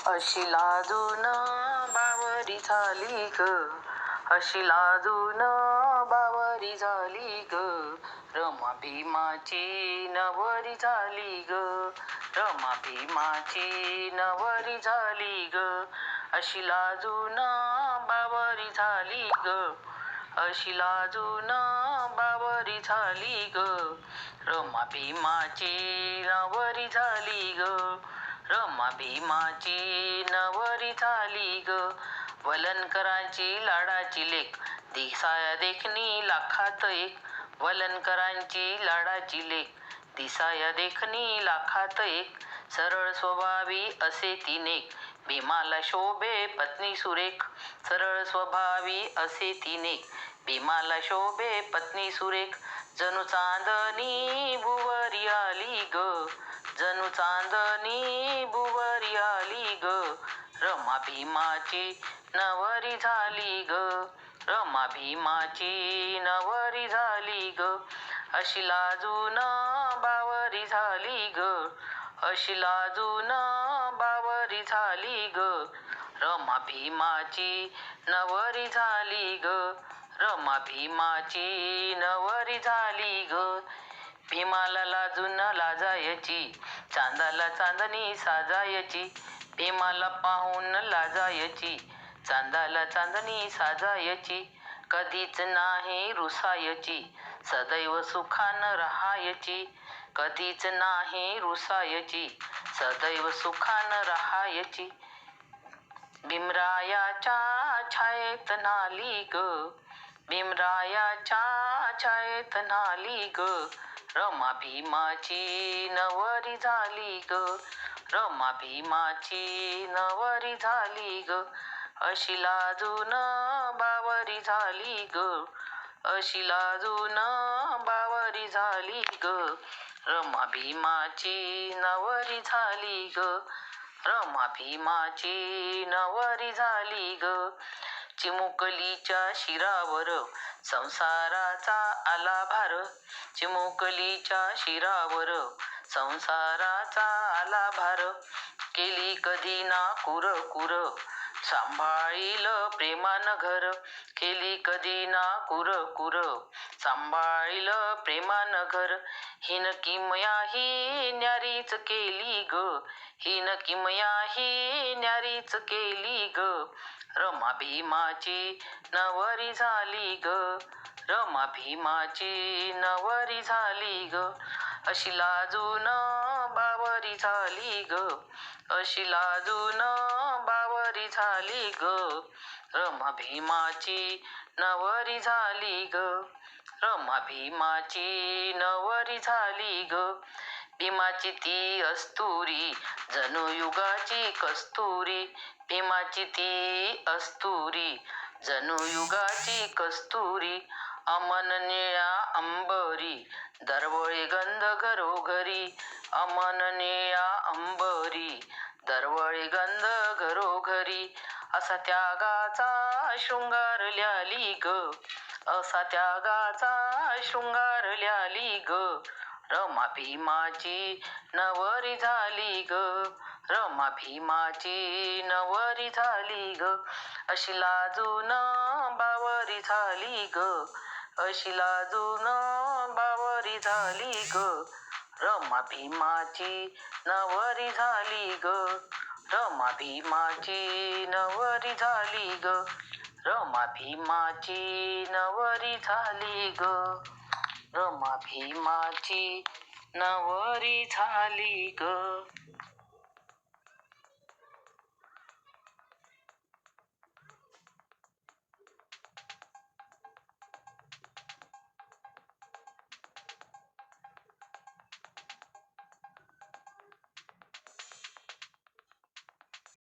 अशी लाजून बावरी झाली ग, अशी लाजून बावरी झाली ग, रमा भीमाची नवरी झाली ग, रमा भीमाची नवरी झाली ग, अशी लाजून बावरी झाली ग, अशी लाजून बावरी झाली ग, रमा भीमाची नवरी झाली ग, रमा भीमाची नवरी झाली ग, वलनकरांची लाडाची लेक, दिसाया देखणी लाखात एक, वलनकरांची लाडाची लेक, दिसाया देखणी लाखात एक, सरळ स्वभावी असे तिनेक, भीमाला शोभे पत्नी सुरेख, सरळ स्वभावी असे तिनेक, भीमाला शोभे पत्नी सुरेख, जणू चांदणी भुवरी आली ग, जणू चांदणी भुवरी आली ग, रमा भीमाची नवरी झाली ग, रमा भीमाची नवरी झाली ग, अशी लाजून बावरी झाली ग, अशी लाजून बावरी झाली ग, रमा भीमाची नवरी झाली ग, रमा भीमाची नवरी झाली ग, भीमाला लाजून लाजायची, चांदाला चांदणी साजायची, भीमाला पाहून लाजायची, चांदाला चांदणी साजायची, कधीच नाही रुसायची, सदैव सुखान राहायची, कधीच नाही रुसायची, सदैव सुखान राहायची, भीमरायाच्या छायेत नाली ग, भीमरायाच्या छायेत नाली ग, रमा भीमाची नवरी झाली ग, रमा भीमाची नवरी झाली ग, अशी लाजून बावरी झाली ग, अशी लाजून बावरी झाली ग, रमा भीमाची नवरी झाली ग, रमा भीमाची नवरी झाली ग, चिमुकलीच्या शिरावर संसाराचा आला भार, चिमुकलीच्या शिरावर संसाराचा आला भार, केली कधी ना कुर कुर, सांभाळील प्रेमान घर, केली कधी ना कुर कुर, सांभाळील प्रेमान घर, हिन किमया ही न्यारीच केली ग, हिन किमया ही न्यारीच केली ग, रमा भीमाची नवरी झाली ग, रमा भीमाची नवरी झाली ग, अशी लाजून बावरी झाली ग, अशी लाजून बावरी झाली ग, रमा भीमाची नवरी झाली ग, रमा भीमाची नवरी झाली ग, भीमाची ती अस्तुरी जणू युगाची कस्तुरी, भीमाची ती अस्तुरी जणू युगाची कस्तुरी, अमन निळ्या अंबरी दरवळी गंध घरोघरी, अमन निळ्या अंबरी दरवळी गंध घरोघरी, असा त्यागाचा शृंगार ल्याली ग, असा त्यागाचा शृंगार ल्याली ग, रमा भीमाची नवरी झाली ग, रमा भीमाची नवरी झाली ग, अशी लाजून बावरी झाली ग, अशी लाजून बावरी झाली ग, रमा भीमाची नवरी झाली ग, रमा भीमाची नवरी झाली ग, रमा भीमाची नवरी झाली ग, रमा भीमाची नवरी झाली ग.